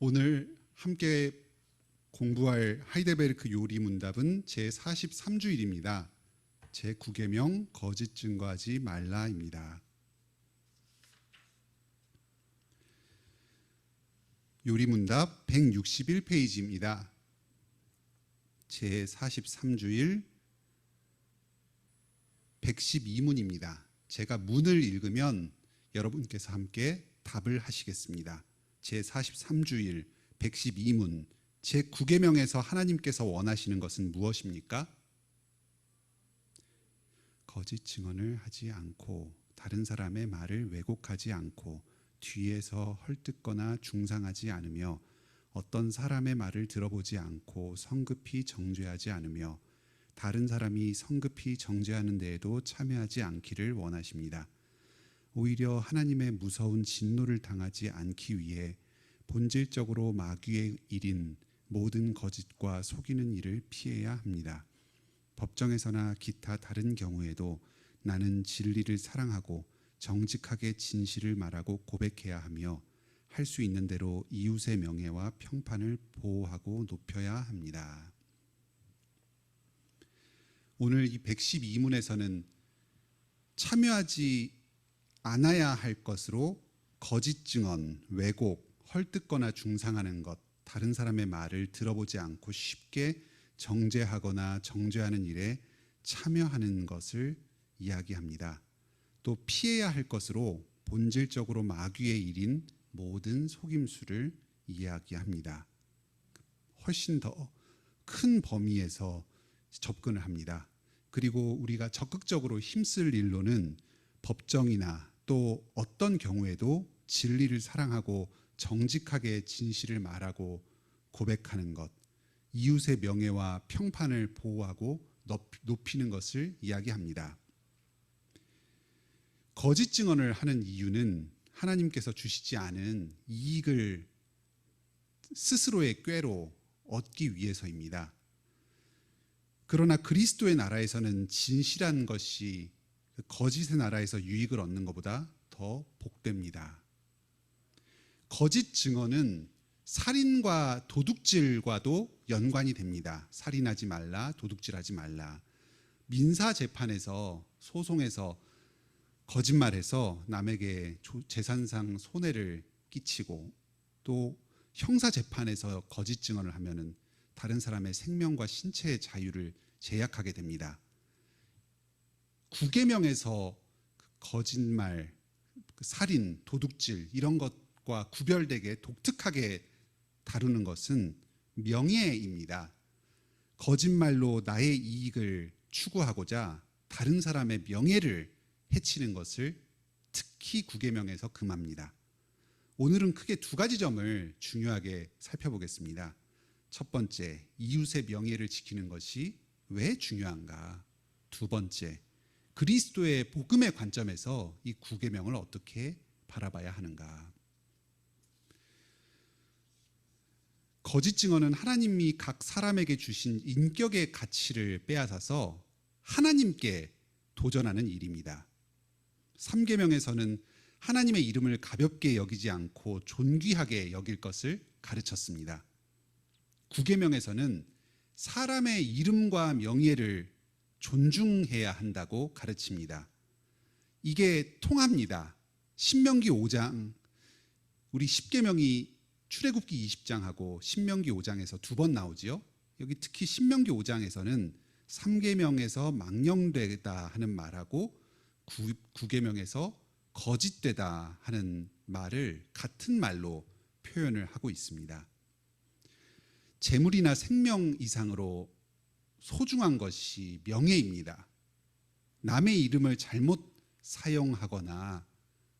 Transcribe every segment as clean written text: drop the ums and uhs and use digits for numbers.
오늘 함께 공부할 하이델베르크 요리 문답은 제43주일입니다. 제9계명 거짓 증거하지 말라입니다. 요리 문답 161페이지입니다. 제43주일 112문입니다. 제가 문을 읽으면 여러분께서 함께 답을 하시겠습니다. 제43주일 112문 제9계명에서 하나님께서 원하시는 것은 무엇입니까? 거짓 증언을 하지 않고 다른 사람의 말을 왜곡하지 않고 뒤에서 헐뜯거나 중상하지 않으며 어떤 사람의 말을 들어보지 않고 성급히 정죄하지 않으며 다른 사람이 성급히 정죄하는 데에도 참여하지 않기를 원하십니다. 오히려 하나님의 무서운 진노를 당하지 않기 위해 본질적으로 마귀의 일인 모든 거짓과 속이는 일을 피해야 합니다. 법정에서나 기타 다른 경우에도 나는 진리를 사랑하고 정직하게 진실을 말하고 고백해야 하며 할 수 있는 대로 이웃의 명예와 평판을 보호하고 높여야 합니다. 오늘 이 112문에서는 참여하지 않아야 할 것으로 거짓 증언, 왜곡, 헐뜯거나 중상하는 것, 다른 사람의 말을 들어보지 않고 쉽게 정죄하거나 정죄하는 일에 참여하는 것을 이야기합니다. 또 피해야 할 것으로 본질적으로 마귀의 일인 모든 속임수를 이야기합니다. 훨씬 더 큰 범위에서 접근을 합니다. 그리고 우리가 적극적으로 힘쓸 일로는 법정이나 또 어떤 경우에도 진리를 사랑하고 정직하게 진실을 말하고 고백하는 것, 이웃의 명예와 평판을 보호하고 높이는 것을 이야기합니다. 거짓 증언을 하는 이유는 하나님께서 주시지 않은 이익을 스스로의 꾀로 얻기 위해서입니다. 그러나 그리스도의 나라에서는 진실한 것이 거짓의 나라에서 유익을 얻는 것보다 더 복됩니다. 거짓 증언은 살인과 도둑질과도 연관이 됩니다. 살인하지 말라, 도둑질하지 말라. 민사 재판에서 소송에서 거짓말해서 남에게 재산상 손해를 끼치고 또 형사 재판에서 거짓 증언을 하면은 다른 사람의 생명과 신체의 자유를 제약하게 됩니다. 9계명에서 거짓말, 살인, 도둑질 이런 것과 구별되게 독특하게 다루는 것은 명예입니다. 거짓말로 나의 이익을 추구하고자 다른 사람의 명예를 해치는 것을 특히 9계명에서 금합니다. 오늘은 크게 두 가지 점을 중요하게 살펴보겠습니다. 첫 번째, 이웃의 명예를 지키는 것이 왜 중요한가? 두 번째, 그리스도의 복음의 관점에서 이 9계명을 어떻게 바라봐야 하는가? 거짓 증언은 하나님이 각 사람에게 주신 인격의 가치를 빼앗아서 하나님께 도전하는 일입니다. 3계명에서는 하나님의 이름을 가볍게 여기지 않고 존귀하게 여길 것을 가르쳤습니다. 9계명에서는 사람의 이름과 명예를 존중해야 한다고 가르칩니다. 이게 통합니다. 신명기 5장, 우리 10계명이 출애굽기 20장하고 신명기 5장에서 두 번 나오지요. 여기 특히 신명기 5장에서는 3계명에서 망령되다 하는 말하고 9계명에서 거짓되다 하는 말을 같은 말로 표현을 하고 있습니다. 재물이나 생명 이상으로 소중한 것이 명예입니다. 남의 이름을 잘못 사용하거나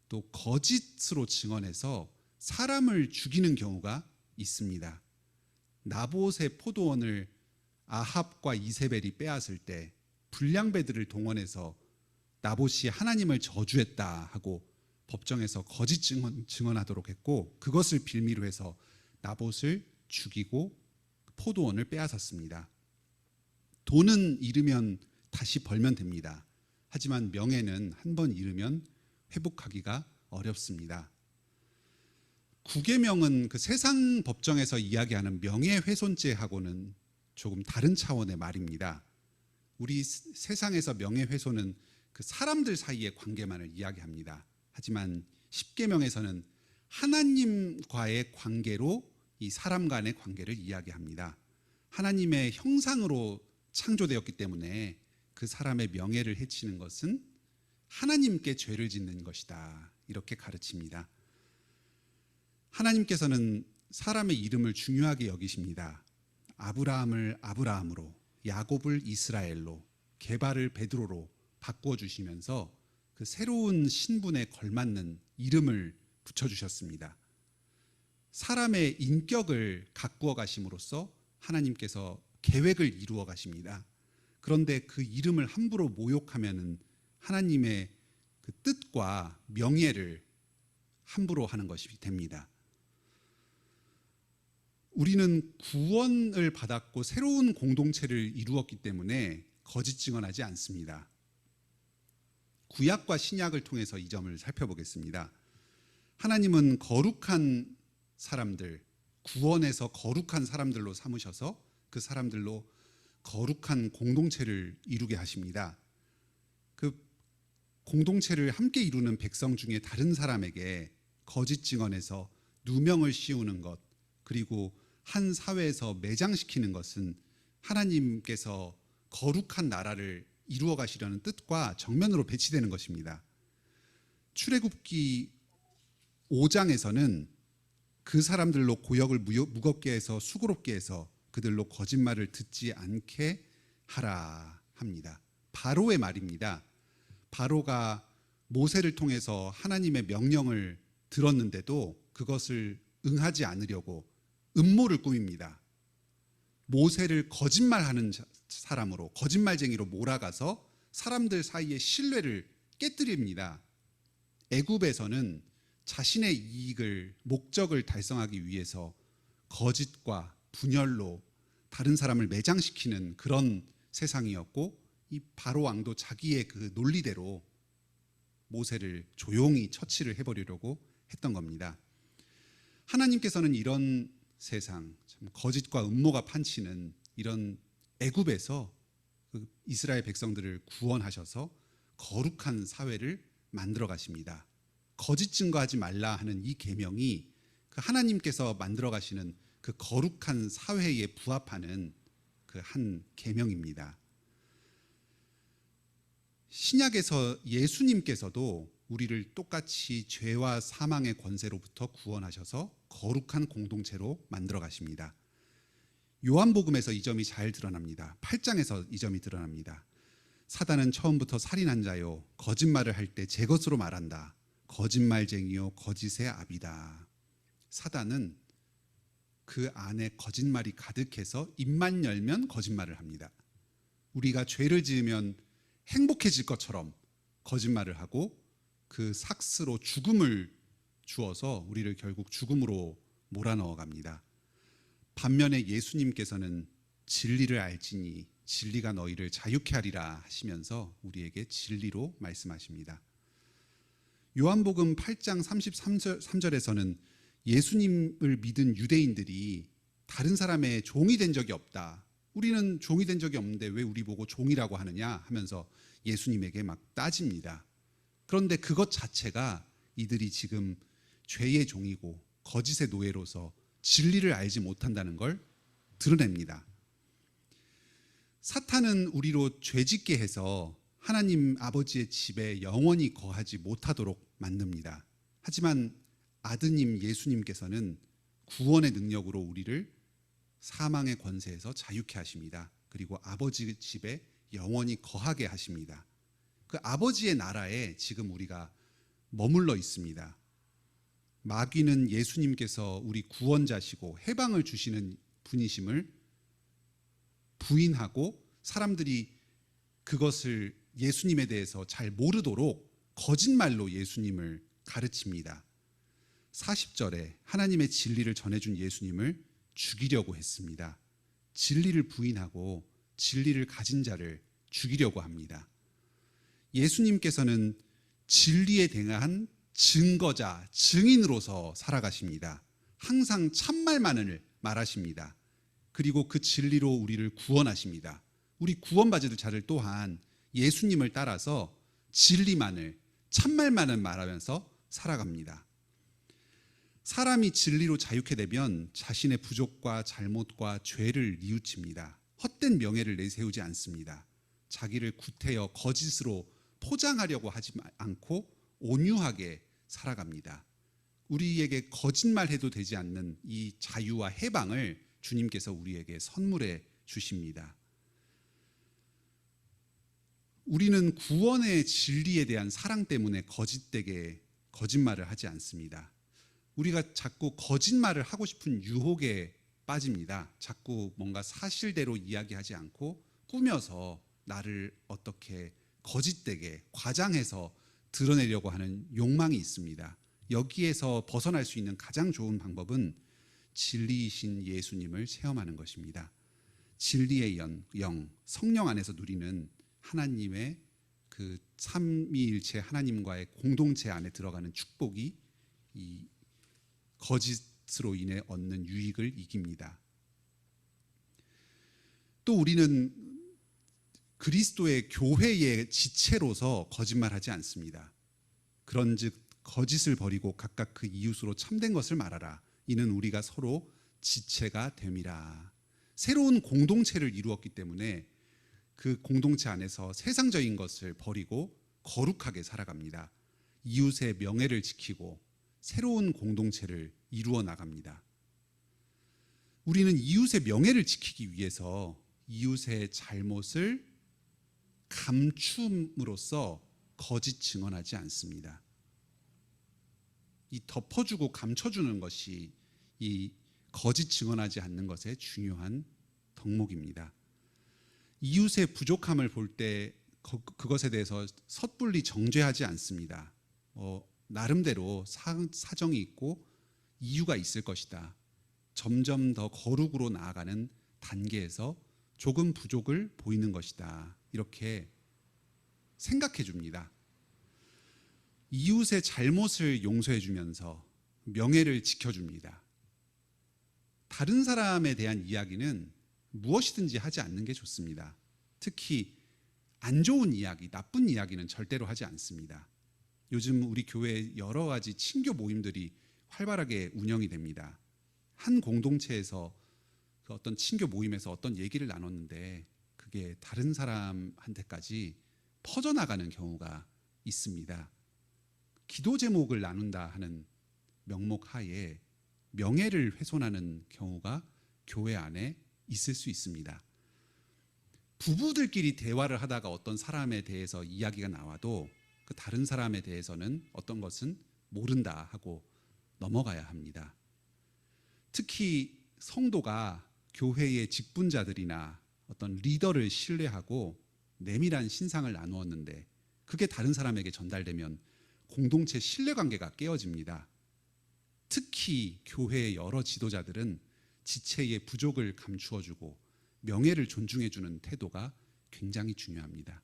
또 거짓으로 증언해서 사람을 죽이는 경우가 있습니다. 나봇의 포도원을 아합과 이세벨이 빼앗을 때 불량배들을 동원해서 나봇이 하나님을 저주했다 하고 법정에서 거짓 증언하도록 했고, 그것을 빌미로 해서 나봇을 죽이고 포도원을 빼앗았습니다. 돈은 잃으면 다시 벌면 됩니다. 하지만 명예는 한 번 잃으면 회복하기가 어렵습니다. 구계명은 그 세상 법정에서 이야기하는 명예훼손죄하고는 조금 다른 차원의 말입니다. 우리 세상에서 명예훼손은 그 사람들 사이의 관계만을 이야기합니다. 하지만 십계명에서는 하나님과의 관계로 이 사람 간의 관계를 이야기합니다. 하나님의 형상으로 창조되었기 때문에 그 사람의 명예를 해치는 것은 하나님께 죄를 짓는 것이다, 이렇게 가르칩니다. 하나님께서는 사람의 이름을 중요하게 여기십니다. 아브라함을 아브라함으로, 야곱을 이스라엘로, 게바를 베드로로 바꿔주시면서 그 새로운 신분에 걸맞는 이름을 붙여주셨습니다. 사람의 인격을 가꾸어 가심으로써 하나님께서 계획을 이루어 가십니다. 그런데 그 이름을 함부로 모욕하면은 하나님의 그 뜻과 명예를 함부로 하는 것이 됩니다. 우리는 구원을 받았고 새로운 공동체를 이루었기 때문에 거짓 증언하지 않습니다. 구약과 신약을 통해서 이 점을 살펴보겠습니다. 하나님은 거룩한 사람들, 구원에서 거룩한 사람들로 삼으셔서 그 사람들로 거룩한 공동체를 이루게 하십니다. 그 공동체를 함께 이루는 백성 중에 다른 사람에게 거짓 증언해서 누명을 씌우는 것, 그리고 한 사회에서 매장시키는 것은 하나님께서 거룩한 나라를 이루어 가시려는 뜻과 정면으로 배치되는 것입니다. 출애굽기 5장에서는 그 사람들로 고역을 무겁게 해서 수고롭게 해서 그들로 거짓말을 듣지 않게 하라 합니다. 바로의 말입니다. 바로가 모세를 통해서 하나님의 명령을 들었는데도 그것을 응하지 않으려고 음모를 꾸밉니다. 모세를 거짓말하는 사람으로, 거짓말쟁이로 몰아가서 사람들 사이의 신뢰를 깨뜨립니다. 애굽에서는 자신의 이익을, 목적을 달성하기 위해서 거짓과 분열로 다른 사람을 매장시키는 그런 세상이었고, 이 바로 왕도 자기의 그 논리대로 모세를 조용히 처치를 해버리려고 했던 겁니다. 하나님께서는 이런 세상, 참 거짓과 음모가 판치는 이런 애굽에서 그 이스라엘 백성들을 구원하셔서 거룩한 사회를 만들어 가십니다. 거짓 증거하지 말라 하는 이 계명이 그 하나님께서 만들어 가시는 그 거룩한 사회에 부합하는 그 한 계명입니다. 신약에서 예수님께서도 우리를 똑같이 죄와 사망의 권세로부터 구원하셔서 거룩한 공동체로 만들어 가십니다. 요한복음에서 이 점이 잘 드러납니다. 8장에서 이 점이 드러납니다. 사단은 처음부터 살인한 자요, 거짓말을 할 때 제 것으로 말한다. 거짓말쟁이요, 거짓의 아비다. 사단은 그 안에 거짓말이 가득해서 입만 열면 거짓말을 합니다. 우리가 죄를 지으면 행복해질 것처럼 거짓말을 하고 그 삭스로 죽음을 주어서 우리를 결국 죽음으로 몰아넣어 갑니다. 반면에 예수님께서는 진리를 알지니 진리가 너희를 자유케 하리라 하시면서 우리에게 진리로 말씀하십니다. 요한복음 8장 33절에서는 예수님을 믿은 유대인들이 다른 사람의 종이 된 적이 없다, 우리는 종이 된 적이 없는데 왜 우리 보고 종이라고 하느냐 하면서 예수님에게 막 따집니다. 그런데 그것 자체가 이들이 지금 죄의 종이고 거짓의 노예로서 진리를 알지 못한다는 걸 드러냅니다. 사탄은 우리로 죄짓게 해서 하나님 아버지의 집에 영원히 거하지 못하도록 만듭니다. 하지만 아드님 예수님께서는 구원의 능력으로 우리를 사망의 권세에서 자유케 하십니다. 그리고 아버지 집에 영원히 거하게 하십니다. 그 아버지의 나라에 지금 우리가 머물러 있습니다. 마귀는 예수님께서 우리 구원자시고 해방을 주시는 분이심을 부인하고 사람들이 그것을 예수님에 대해서 잘 모르도록 거짓말로 예수님을 가르칩니다. 40절에 하나님의 진리를 전해준 예수님을 죽이려고 했습니다. 진리를 부인하고 진리를 가진 자를 죽이려고 합니다. 예수님께서는 진리에 대한 증거자, 증인으로서 살아가십니다. 항상 참말만을 말하십니다. 그리고 그 진리로 우리를 구원하십니다. 우리 구원받을 자들 또한 예수님을 따라서 진리만을, 참말만을 말하면서 살아갑니다. 사람이 진리로 자유케 되면 자신의 부족과 잘못과 죄를 뉘우칩니다. 헛된 명예를 내세우지 않습니다. 자기를 구태여 거짓으로 포장하려고 하지 않고 온유하게 살아갑니다. 우리에게 거짓말해도 되지 않는 이 자유와 해방을 주님께서 우리에게 선물해 주십니다. 우리는 구원의 진리에 대한 사랑 때문에 거짓되게 거짓말을 하지 않습니다. 우리가 자꾸 거짓말을 하고 싶은 유혹에 빠집니다. 자꾸 뭔가 사실대로 이야기하지 않고 꾸며서 나를 어떻게 거짓되게 과장해서 드러내려고 하는 욕망이 있습니다. 여기에서 벗어날 수 있는 가장 좋은 방법은 진리이신 예수님을 체험하는 것입니다. 진리의 영, 성령 안에서 누리는 하나님의 그 삼위일체 하나님과의 공동체 안에 들어가는 축복이 이 거짓으로 인해 얻는 유익을 이깁니다. 또 우리는 그리스도의 교회의 지체로서 거짓말하지 않습니다. 그런즉 거짓을 버리고 각각 그 이웃으로 참된 것을 말하라. 이는 우리가 서로 지체가 됨이라. 새로운 공동체를 이루었기 때문에 그 공동체 안에서 세상적인 것을 버리고 거룩하게 살아갑니다. 이웃의 명예를 지키고 새로운 공동체를 이루어 나갑니다. 우리는 이웃의 명예를 지키기 위해서 이웃의 잘못을 감춤으로써 거짓 증언하지 않습니다. 이 덮어주고 감춰주는 것이 이 거짓 증언하지 않는 것의 중요한 덕목입니다. 이웃의 부족함을 볼 때 그것에 대해서 섣불리 정죄하지 않습니다. 나름대로 사정이 있고 이유가 있을 것이다. 점점 더 거룩으로 나아가는 단계에서 조금 부족을 보이는 것이다. 이렇게 생각해 줍니다. 이웃의 잘못을 용서해 주면서 명예를 지켜줍니다. 다른 사람에 대한 이야기는 무엇이든지 하지 않는 게 좋습니다. 특히 안 좋은 이야기, 나쁜 이야기는 절대로 하지 않습니다. 요즘 우리 교회에 여러 가지 친교 모임들이 활발하게 운영이 됩니다. 한 공동체에서 그 어떤 친교 모임에서 어떤 얘기를 나눴는데 그게 다른 사람한테까지 퍼져나가는 경우가 있습니다. 기도 제목을 나눈다 하는 명목 하에 명예를 훼손하는 경우가 교회 안에 있을 수 있습니다. 부부들끼리 대화를 하다가 어떤 사람에 대해서 이야기가 나와도 그 다른 사람에 대해서는 어떤 것은 모른다 하고 넘어가야 합니다. 특히 성도가 교회의 직분자들이나 어떤 리더를 신뢰하고 내밀한 신상을 나누었는데 그게 다른 사람에게 전달되면 공동체 신뢰관계가 깨어집니다. 특히 교회의 여러 지도자들은 지체의 부족을 감추어주고 명예를 존중해주는 태도가 굉장히 중요합니다.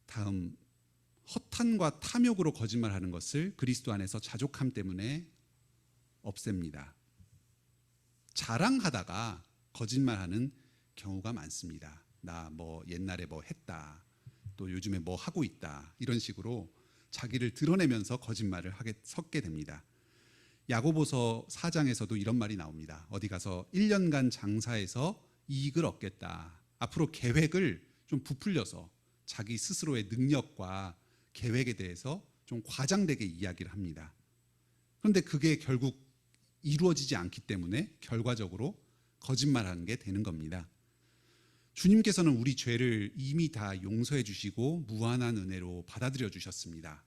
다음, 허탄과 탐욕으로 거짓말하는 것을 그리스도 안에서 자족함 때문에 없앱니다. 자랑하다가 거짓말하는 경우가 많습니다. 나 옛날에 했다, 또 요즘에 하고 있다, 이런 식으로 자기를 드러내면서 거짓말을 섞게 됩니다. 야고보서 4장에서도 이런 말이 나옵니다. 어디 가서 1년간 장사해서 이익을 얻겠다. 앞으로 계획을 좀 부풀려서 자기 스스로의 능력과 계획에 대해서 좀 과장되게 이야기를 합니다. 그런데 그게 결국 이루어지지 않기 때문에 결과적으로 거짓말하는 게 되는 겁니다. 주님께서는 우리 죄를 이미 다 용서해 주시고 무한한 은혜로 받아들여 주셨습니다.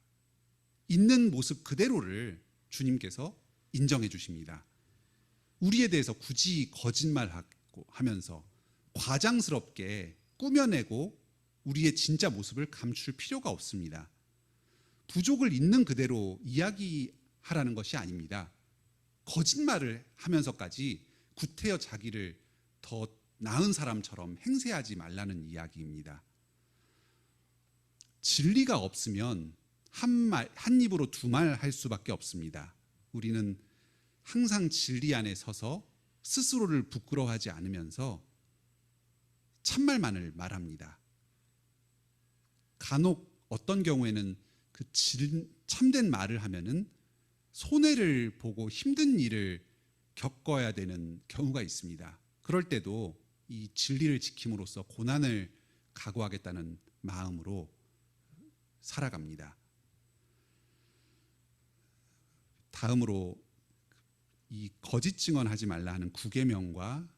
있는 모습 그대로를 주님께서 인정해 주십니다. 우리에 대해서 굳이 거짓말하고 하면서 과장스럽게 꾸며내고 우리의 진짜 모습을 감출 필요가 없습니다. 부족을 있는 그대로 이야기하라는 것이 아닙니다. 거짓말을 하면서까지 구태여 자기를 더 나은 사람처럼 행세하지 말라는 이야기입니다. 진리가 없으면 한 입으로 두 말 할 수밖에 없습니다. 우리는 항상 진리 안에 서서 스스로를 부끄러워하지 않으면서 참말만을 말합니다. 간혹 어떤 경우에는 그 참된 말을 하면은 손해를 보고 힘든 일을 겪어야 되는 경우가 있습니다. 그럴 때도 이 진리를 지킴으로써 고난을 각오하겠다는 마음으로 살아갑니다. 다음으로 이 거짓 증언하지 말라 하는 9계명과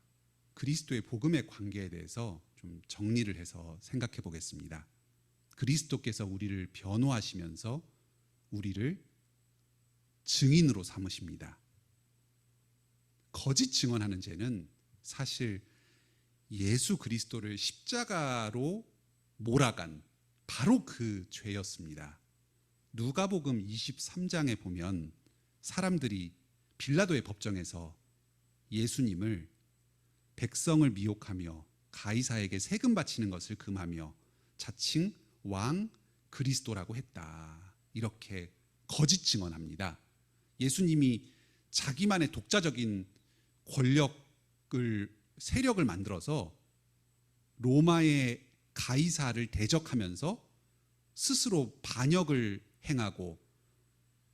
그리스도의 복음의 관계에 대해서 좀 정리를 해서 생각해 보겠습니다. 그리스도께서 우리를 변호하시면서 우리를 증인으로 삼으십니다. 거짓 증언하는 죄는 사실 예수 그리스도를 십자가로 몰아간 바로 그 죄였습니다. 누가복음 23장에 보면 사람들이 빌라도의 법정에서 예수님을 백성을 미혹하며 가이사에게 세금 바치는 것을 금하며 자칭 왕 그리스도라고 했다. 이렇게 거짓 증언합니다. 예수님이 자기만의 독자적인 세력을 만들어서 로마의 가이사를 대적하면서 스스로 반역을 행하고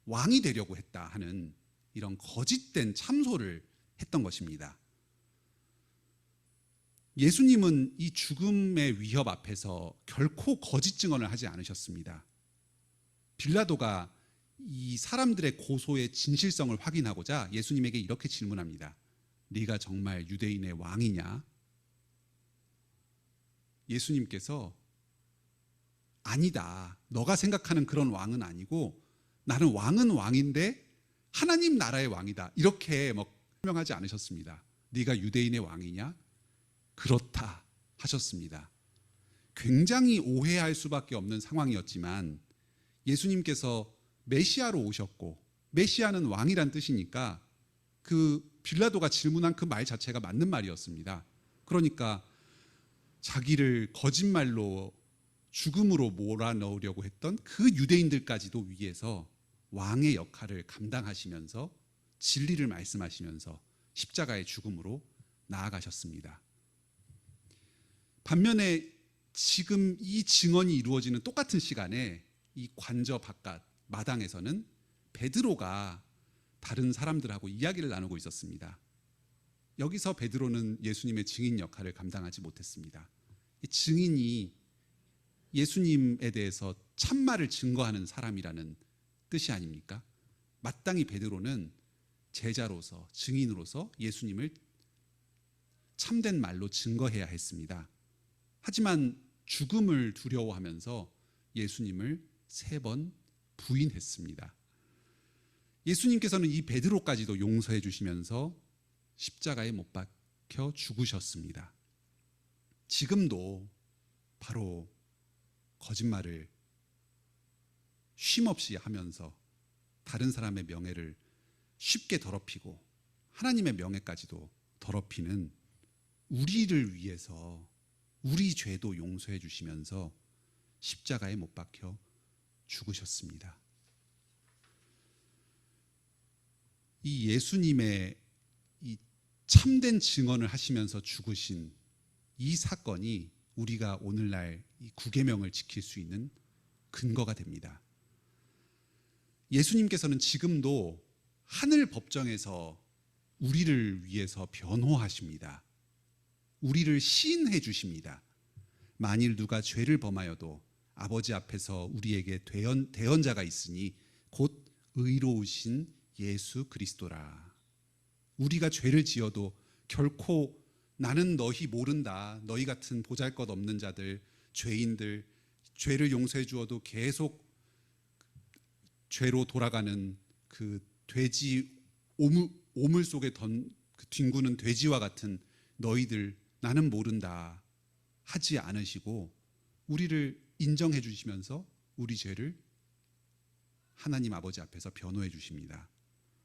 왕이 되려고 했다 하는 이런 거짓된 참소를 했던 것입니다. 예수님은 이 죽음의 위협 앞에서 결코 거짓 증언을 하지 않으셨습니다. 빌라도가 이 사람들의 고소의 진실성을 확인하고자 예수님에게 이렇게 질문합니다. 네가 정말 유대인의 왕이냐? 예수님께서 아니다. 너가 생각하는 그런 왕은 아니고 나는 왕은 왕인데 하나님 나라의 왕이다. 이렇게 설명하지 않으셨습니다. 네가 유대인의 왕이냐? 그렇다 하셨습니다. 굉장히 오해할 수밖에 없는 상황이었지만 예수님께서 메시아로 오셨고 메시아는 왕이란 뜻이니까 그 빌라도가 질문한 그 말 자체가 맞는 말이었습니다. 그러니까 자기를 거짓말로 죽음으로 몰아넣으려고 했던 그 유대인들까지도 위해서 왕의 역할을 감당하시면서 진리를 말씀하시면서 십자가의 죽음으로 나아가셨습니다. 반면에 지금 이 증언이 이루어지는 똑같은 시간에 이 관저 바깥 마당에서는 베드로가 다른 사람들하고 이야기를 나누고 있었습니다. 여기서 베드로는 예수님의 증인 역할을 감당하지 못했습니다. 이 증인이 예수님에 대해서 참말을 증거하는 사람이라는 뜻이 아닙니까? 마땅히 베드로는 제자로서 증인으로서 예수님을 참된 말로 증거해야 했습니다. 하지만 죽음을 두려워하면서 예수님을 3번 부인했습니다. 예수님께서는 이 베드로까지도 용서해 주시면서 십자가에 못 박혀 죽으셨습니다. 지금도 바로 거짓말을 쉼없이 하면서 다른 사람의 명예를 쉽게 더럽히고 하나님의 명예까지도 더럽히는 우리를 위해서 우리 죄도 용서해 주시면서 십자가에 못 박혀 죽으셨습니다. 이 예수님의 이 참된 증언을 하시면서 죽으신 이 사건이 우리가 오늘날 이 9계명을 지킬 수 있는 근거가 됩니다. 예수님께서는 지금도 하늘 법정에서 우리를 위해서 변호하십니다. 우리를 시인해 주십니다. 만일 누가 죄를 범하여도 아버지 앞에서 우리에게 대언자가 있으니 곧 의로우신 예수 그리스도라. 우리가 죄를 지어도 결코 나는 너희 모른다. 너희 같은 보잘것없는 자들, 죄인들, 죄를 용서해 주어도 계속 죄로 돌아가는 그 돼지 오물 속에 뒹구는 돼지와 같은 너희들 나는 모른다 하지 않으시고 우리를 인정해 주시면서 우리 죄를 하나님 아버지 앞에서 변호해 주십니다.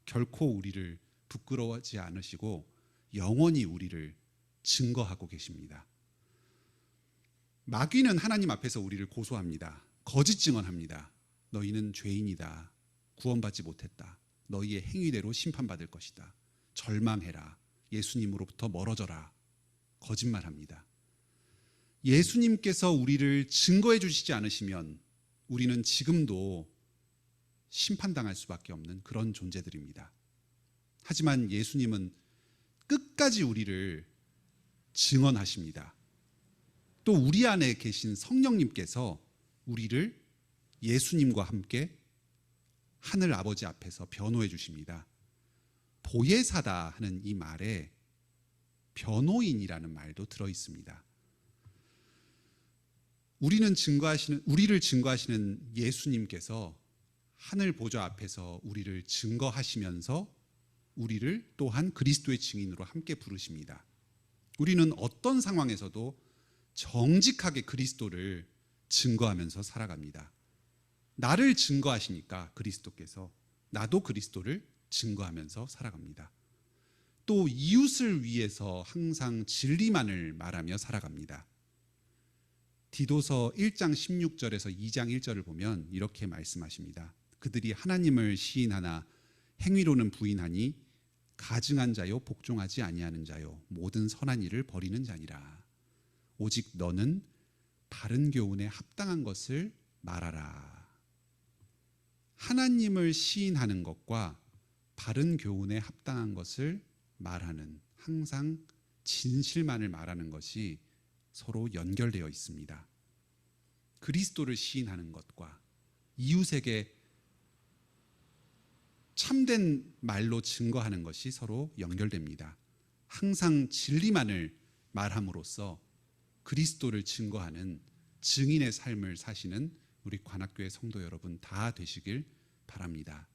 결코 우리를 부끄러워하지 않으시고 영원히 우리를 증거하고 계십니다. 마귀는 하나님 앞에서 우리를 고소합니다. 거짓 증언합니다. 너희는 죄인이다. 구원받지 못했다. 너희의 행위대로 심판받을 것이다. 절망해라. 예수님으로부터 멀어져라. 거짓말합니다. 예수님께서 우리를 증거해 주시지 않으시면 우리는 지금도 심판당할 수밖에 없는 그런 존재들입니다. 하지만 예수님은 끝까지 우리를 증언하십니다. 또 우리 안에 계신 성령님께서 우리를 예수님과 함께 하늘 아버지 앞에서 변호해 주십니다. 보혜사다 하는 이 말에 변호인이라는 말도 들어 있습니다. 우리를 증거하시는 예수님께서 하늘 보좌 앞에서 우리를 증거하시면서 우리를 또한 그리스도의 증인으로 함께 부르십니다. 우리는 어떤 상황에서도 정직하게 그리스도를 증거하면서 살아갑니다. 나를 증거하시니까 그리스도께서 나도 그리스도를 증거하면서 살아갑니다. 또 이웃을 위해서 항상 진리만을 말하며 살아갑니다. 디도서 1장 16절에서 2장 1절을 보면 이렇게 말씀하십니다. 그들이 하나님을 시인하나 행위로는 부인하니 가증한 자요 복종하지 아니하는 자요 모든 선한 일을 버리는 자니라. 오직 너는 바른 교훈에 합당한 것을 말하라. 하나님을 시인하는 것과 바른 교훈에 합당한 것을 말하는, 항상 진실만을 말하는 것이 서로 연결되어 있습니다. 그리스도를 시인하는 것과 이웃에게 참된 말로 증거하는 것이 서로 연결됩니다. 항상 진리만을 말함으로써 그리스도를 증거하는 증인의 삶을 사시는 우리 관악교회 성도 여러분 다 되시길 바랍니다.